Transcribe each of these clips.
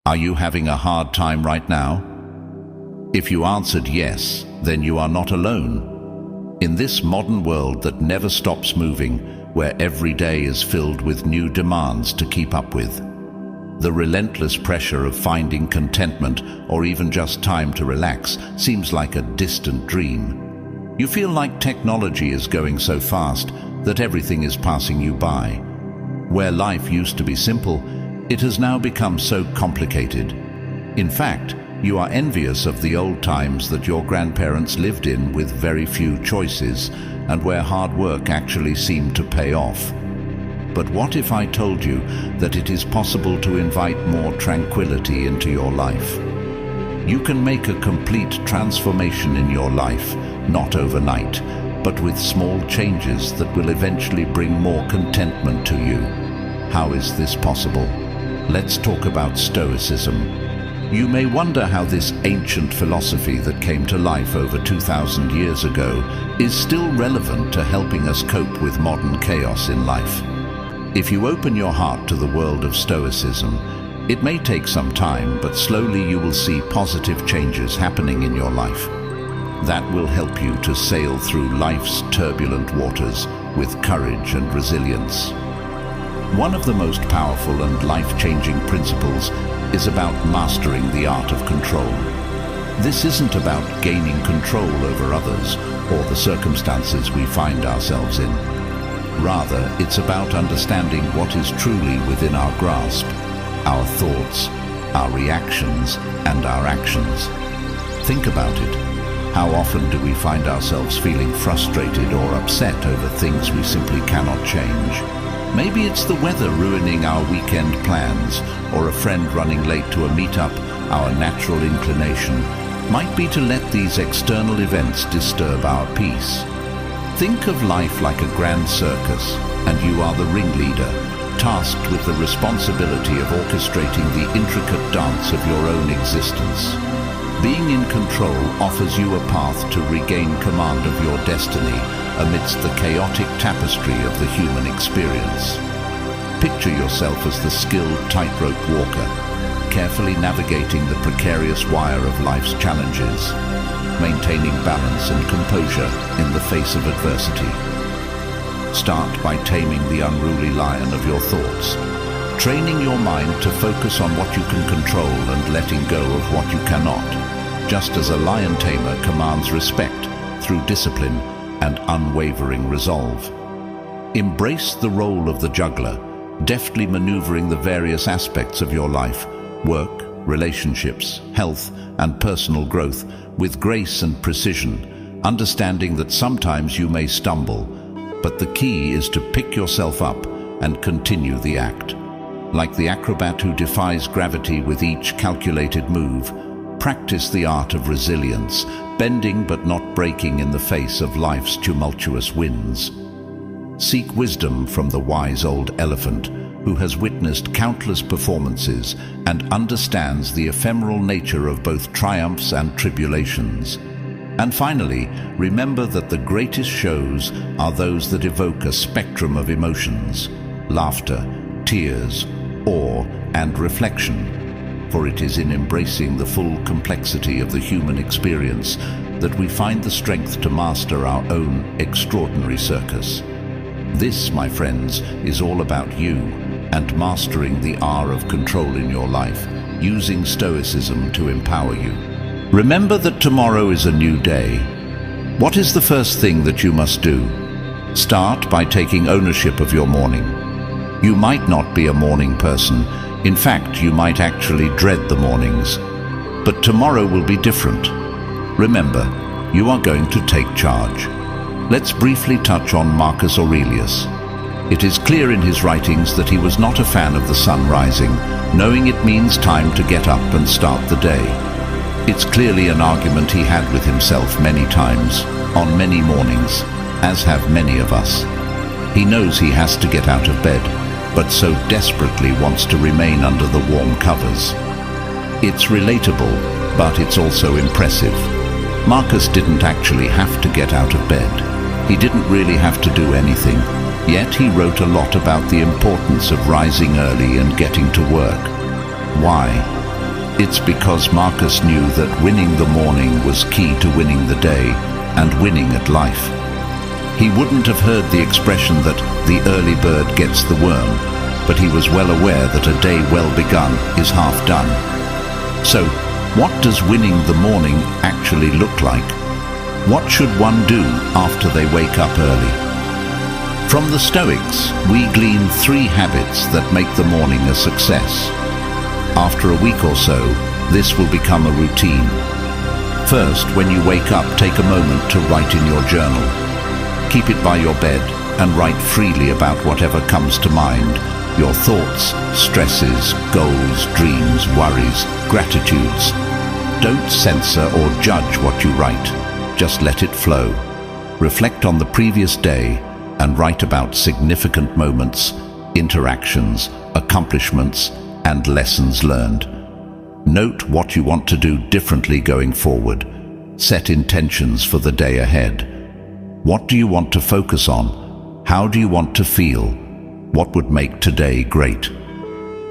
Are you having a hard time right now? If you answered yes, then you are not alone. In this modern world that never stops moving, where every day is filled with new demands to keep up with, the relentless pressure of finding contentment or even just time to relax seems like a distant dream. You feel like technology is going so fast that everything is passing you by. Where life used to be simple, it has now become so complicated. In fact, you are envious of the old times that your grandparents lived in with very few choices and where hard work actually seemed to pay off. But what if I told you that it is possible to invite more tranquility into your life? You can make a complete transformation in your life, not overnight, but with small changes that will eventually bring more contentment to you. How is this possible? Let's talk about Stoicism. You may wonder how this ancient philosophy that came to life over 2,000 years ago is still relevant to helping us cope with modern chaos in life. If you open your heart to the world of Stoicism, it may take some time, but slowly you will see positive changes happening in your life. That will help you to sail through life's turbulent waters with courage and resilience. One of the most powerful and life-changing principles is about mastering the art of control. This isn't about gaining control over others or the circumstances we find ourselves in. Rather, it's about understanding what is truly within our grasp, our thoughts, our reactions, and our actions. Think about it. How often do we find ourselves feeling frustrated or upset over things we simply cannot change? Maybe it's the weather ruining our weekend plans, or a friend running late to a meetup. Our natural inclination might be to let these external events disturb our peace. Think of life like a grand circus, and you are the ringleader, tasked with the responsibility of orchestrating the intricate dance of your own existence. Being in control offers you a path to regain command of your destiny amidst the chaotic tapestry of the human experience. Picture yourself as the skilled tightrope walker, carefully navigating the precarious wire of life's challenges, maintaining balance and composure in the face of adversity. Start by taming the unruly lion of your thoughts, training your mind to focus on what you can control and letting go of what you cannot, just as a lion tamer commands respect through discipline and unwavering resolve. Embrace the role of the juggler, deftly maneuvering the various aspects of your life, work, relationships, health, and personal growth with grace and precision, understanding that sometimes you may stumble, but the key is to pick yourself up and continue the act. Like the acrobat who defies gravity with each calculated move, practice the art of resilience, bending but not breaking in the face of life's tumultuous winds. Seek wisdom from the wise old elephant who has witnessed countless performances and understands the ephemeral nature of both triumphs and tribulations. And finally, remember that the greatest shows are those that evoke a spectrum of emotions: laughter, tears, awe, and reflection. For it is in embracing the full complexity of the human experience that we find the strength to master our own extraordinary circus. This, my friends, is all about you and mastering the art of control in your life, using Stoicism to empower you. Remember that tomorrow is a new day. What is the first thing that you must do? Start by taking ownership of your morning. You might not be a morning person. In fact, you might actually dread the mornings. But tomorrow will be different. Remember, you are going to take charge. Let's briefly touch on Marcus Aurelius. It is clear in his writings that he was not a fan of the sun rising, knowing it means time to get up and start the day. It's clearly an argument he had with himself many times, on many mornings, as have many of us. He knows he has to get out of bed, but so desperately wants to remain under the warm covers. It's relatable, but it's also impressive. Marcus didn't actually have to get out of bed. He didn't really have to do anything, yet he wrote a lot about the importance of rising early and getting to work. Why? It's because Marcus knew that winning the morning was key to winning the day and winning at life. He wouldn't have heard the expression that the early bird gets the worm, but he was well aware that a day well begun is half done. So, what does winning the morning actually look like? What should one do after they wake up early? From the Stoics, we glean 3 habits that make the morning a success. After a week or so, this will become a routine. First, when you wake up, take a moment to write in your journal. Keep it by your bed and write freely about whatever comes to mind. Your thoughts, stresses, goals, dreams, worries, gratitudes. Don't censor or judge what you write. Just let it flow. Reflect on the previous day and write about significant moments, interactions, accomplishments, and lessons learned. Note what you want to do differently going forward. Set intentions for the day ahead. What do you want to focus on? How do you want to feel? What would make today great?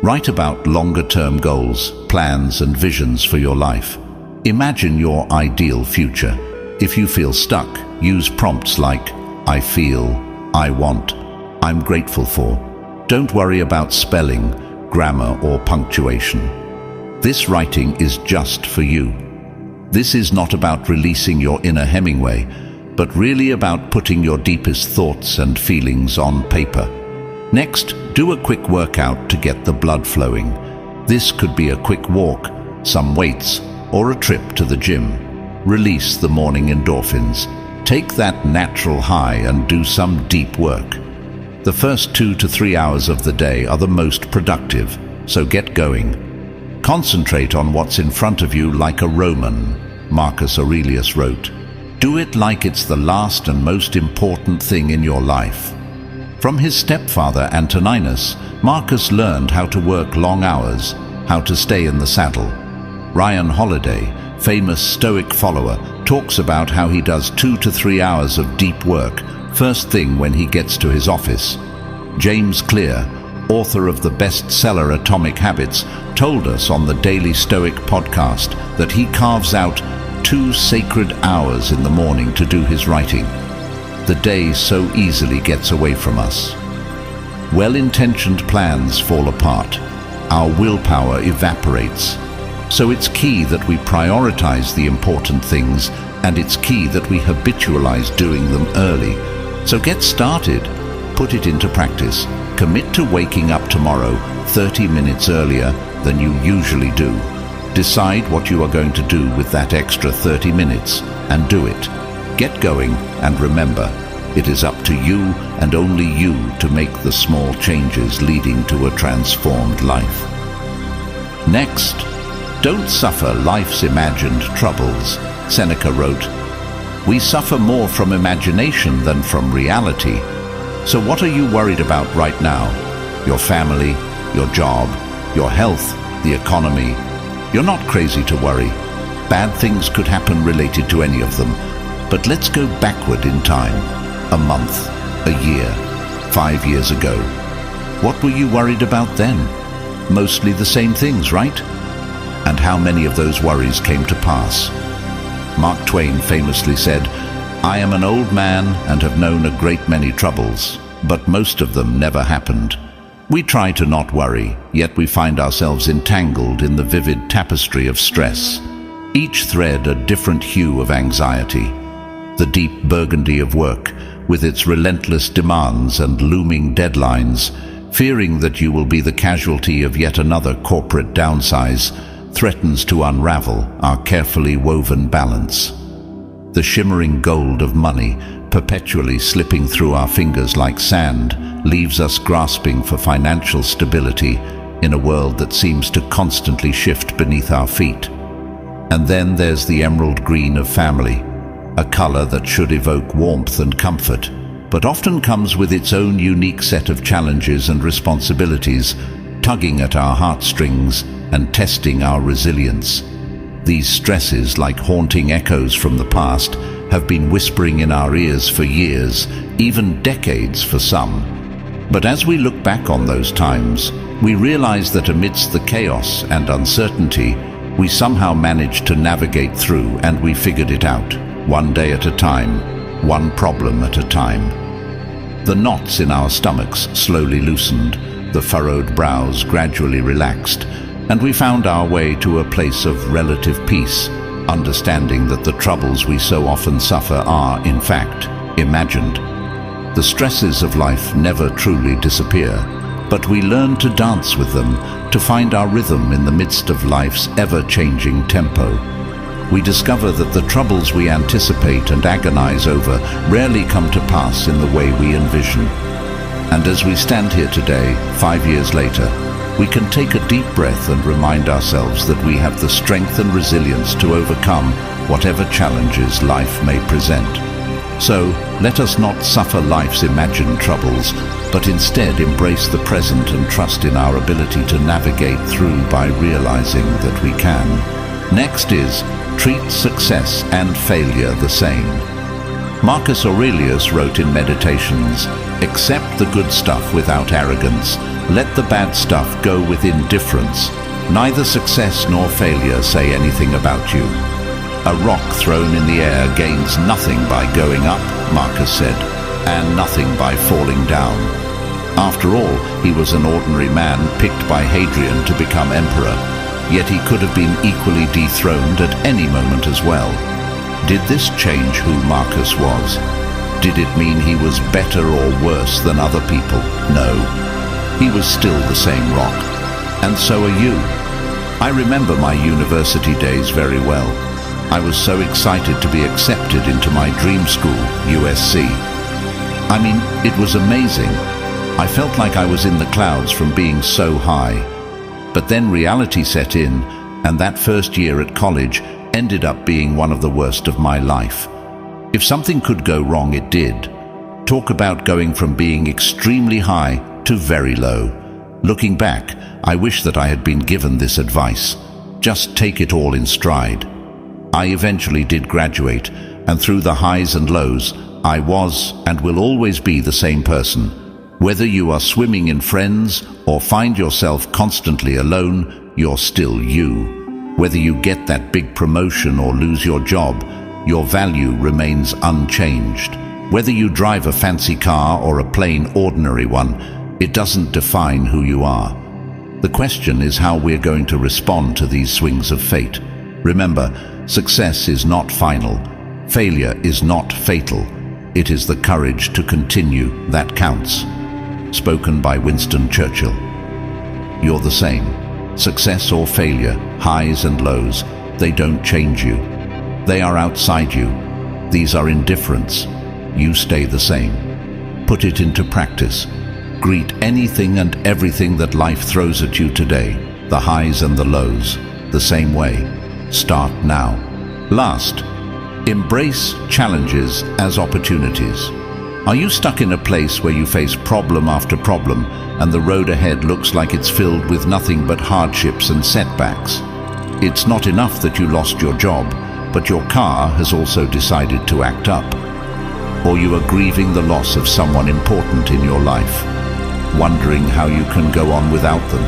Write about longer-term goals, plans, and visions for your life. Imagine your ideal future. If you feel stuck, use prompts like, I feel, I want, I'm grateful for. Don't worry about spelling, grammar, or punctuation. This writing is just for you. This is not about releasing your inner Hemingway, but really about putting your deepest thoughts and feelings on paper. Next, do a quick workout to get the blood flowing. This could be a quick walk, some weights, or a trip to the gym. Release the morning endorphins. Take that natural high and do some deep work. The first 2 to 3 hours of the day are the most productive, so get going. Concentrate on what's in front of you like a Roman, Marcus Aurelius wrote. Do it like it's the last and most important thing in your life. From his stepfather Antoninus, Marcus learned how to work long hours, how to stay in the saddle. Ryan Holiday, famous Stoic follower, talks about how he does 2 to 3 hours of deep work first thing when he gets to his office. James Clear, author of the bestseller Atomic Habits, told us on the Daily Stoic podcast that he carves out 2 sacred hours in the morning to do his writing. The day so easily gets away from us. Well-intentioned plans fall apart. Our willpower evaporates. So it's key that we prioritize the important things, and it's key that we habitualize doing them early. So get started. Put it into practice. Commit to waking up tomorrow 30 minutes earlier than you usually do. Decide what you are going to do with that extra 30 minutes and do it. Get going, and remember, it is up to you and only you to make the small changes leading to a transformed life. Next, don't suffer life's imagined troubles. Seneca wrote, "We suffer more from imagination than from reality." So what are you worried about right now? Your family, your job, your health, the economy? You're not crazy to worry. Bad things could happen related to any of them. But let's go backward in time. A month, a year, 5 years ago. What were you worried about then? Mostly the same things, right? And how many of those worries came to pass? Mark Twain famously said, "I am an old man and have known a great many troubles, but most of them never happened." We try to not worry, yet we find ourselves entangled in the vivid tapestry of stress. Each thread a different hue of anxiety. The deep burgundy of work, with its relentless demands and looming deadlines, fearing that you will be the casualty of yet another corporate downsize, threatens to unravel our carefully woven balance. The shimmering gold of money, perpetually slipping through our fingers like sand, leaves us grasping for financial stability in a world that seems to constantly shift beneath our feet. And then there's the emerald green of family, a color that should evoke warmth and comfort, but often comes with its own unique set of challenges and responsibilities, tugging at our heartstrings and testing our resilience. These stresses, like haunting echoes from the past, have been whispering in our ears for years, even decades for some. But as we look back on those times, we realize that amidst the chaos and uncertainty, we somehow managed to navigate through, and we figured it out, one day at a time, one problem at a time. The knots in our stomachs slowly loosened, the furrowed brows gradually relaxed, and we found our way to a place of relative peace, understanding that the troubles we so often suffer are, in fact, imagined. The stresses of life never truly disappear, but we learn to dance with them, to find our rhythm in the midst of life's ever-changing tempo. We discover that the troubles we anticipate and agonize over rarely come to pass in the way we envision. And as we stand here today, 5 years later, we can take a deep breath and remind ourselves that we have the strength and resilience to overcome whatever challenges life may present. So, let us not suffer life's imagined troubles, but instead embrace the present and trust in our ability to navigate through by realizing that we can. Next is, treat success and failure the same. Marcus Aurelius wrote in Meditations, "Accept the good stuff without arrogance. Let the bad stuff go with indifference. Neither success nor failure say anything about you. A rock thrown in the air gains nothing by going up," Marcus said, "and nothing by falling down." After all, he was an ordinary man picked by Hadrian to become emperor, yet he could have been equally dethroned at any moment as well. Did this change who Marcus was? Did it mean he was better or worse than other people? No. He was still the same rock. And so are you. I remember my university days very well. I was so excited to be accepted into my dream school, USC. I mean, it was amazing. I felt like I was in the clouds from being so high. But then reality set in, and that first year at college ended up being one of the worst of my life. If something could go wrong, it did. Talk about going from being extremely high to very low. Looking back, I wish that I had been given this advice. Just take it all in stride. I eventually did graduate, and through the highs and lows, I was and will always be the same person. Whether you are swimming in friends or find yourself constantly alone, you're still you. Whether you get that big promotion or lose your job, your value remains unchanged. Whether you drive a fancy car or a plain ordinary one, it doesn't define who you are. The question is how we're going to respond to these swings of fate. Remember, success is not final. Failure is not fatal. It is the courage to continue that counts. Spoken by Winston Churchill. You're the same. Success or failure, highs and lows, they don't change you. They are outside you. These are indifferents. You stay the same. Put it into practice. Greet anything and everything that life throws at you today, the highs and the lows, the same way. Start now. Last, embrace challenges as opportunities. Are you stuck in a place where you face problem after problem and the road ahead looks like it's filled with nothing but hardships and setbacks? It's not enough that you lost your job, but your car has also decided to act up. Or you are grieving the loss of someone important in your life, wondering how you can go on without them.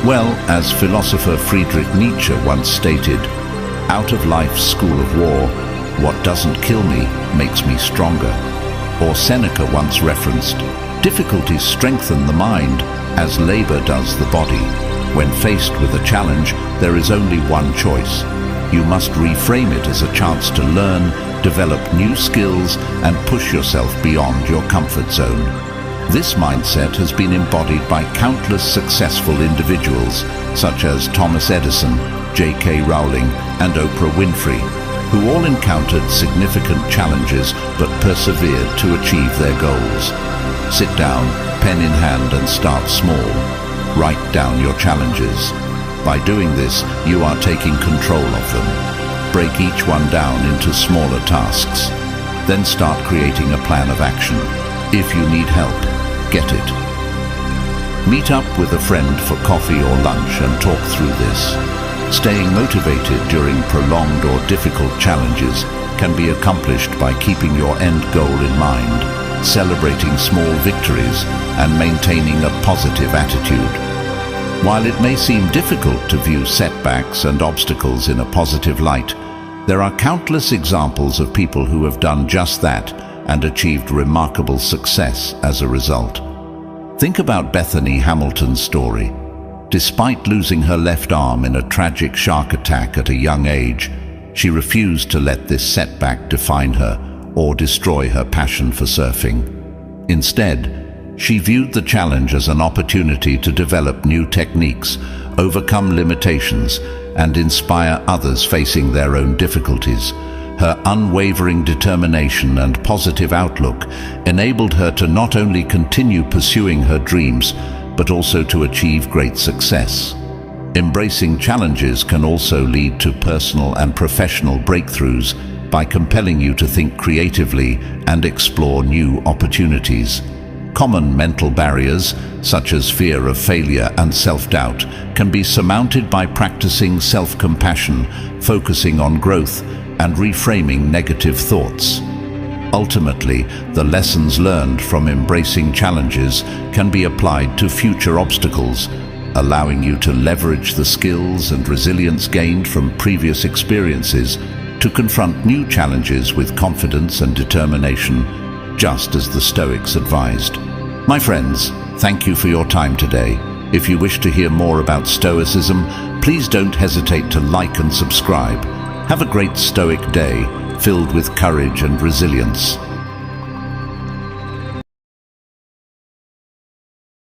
Well, as philosopher Friedrich Nietzsche once stated, out of life's school of war, what doesn't kill me makes me stronger. Or Seneca once referenced, difficulties strengthen the mind as labor does the body. When faced with a challenge, there is only one choice. You must reframe it as a chance to learn, develop new skills, and push yourself beyond your comfort zone. This mindset has been embodied by countless successful individuals, such as Thomas Edison, J.K. Rowling, and Oprah Winfrey, who all encountered significant challenges but persevered to achieve their goals. Sit down, pen in hand, and start small. Write down your challenges. By doing this, you are taking control of them. Break each one down into smaller tasks. Then start creating a plan of action. If you need help, get it. Meet up with a friend for coffee or lunch and talk through this. Staying motivated during prolonged or difficult challenges can be accomplished by keeping your end goal in mind, celebrating small victories, and maintaining a positive attitude. While it may seem difficult to view setbacks and obstacles in a positive light, there are countless examples of people who have done just that and achieved remarkable success as a result. Think about Bethany Hamilton's story. Despite losing her left arm in a tragic shark attack at a young age, she refused to let this setback define her or destroy her passion for surfing. Instead, she viewed the challenge as an opportunity to develop new techniques, overcome limitations, and inspire others facing their own difficulties. Her unwavering determination and positive outlook enabled her to not only continue pursuing her dreams, but also to achieve great success. Embracing challenges can also lead to personal and professional breakthroughs by compelling you to think creatively and explore new opportunities. Common mental barriers, such as fear of failure and self-doubt, can be surmounted by practicing self-compassion, focusing on growth, and reframing negative thoughts. Ultimately, the lessons learned from embracing challenges can be applied to future obstacles, allowing you to leverage the skills and resilience gained from previous experiences to confront new challenges with confidence and determination, just as the Stoics advised. My friends, thank you for your time today. If you wish to hear more about Stoicism, please don't hesitate to like and subscribe. Have a great Stoic day, filled with courage and resilience.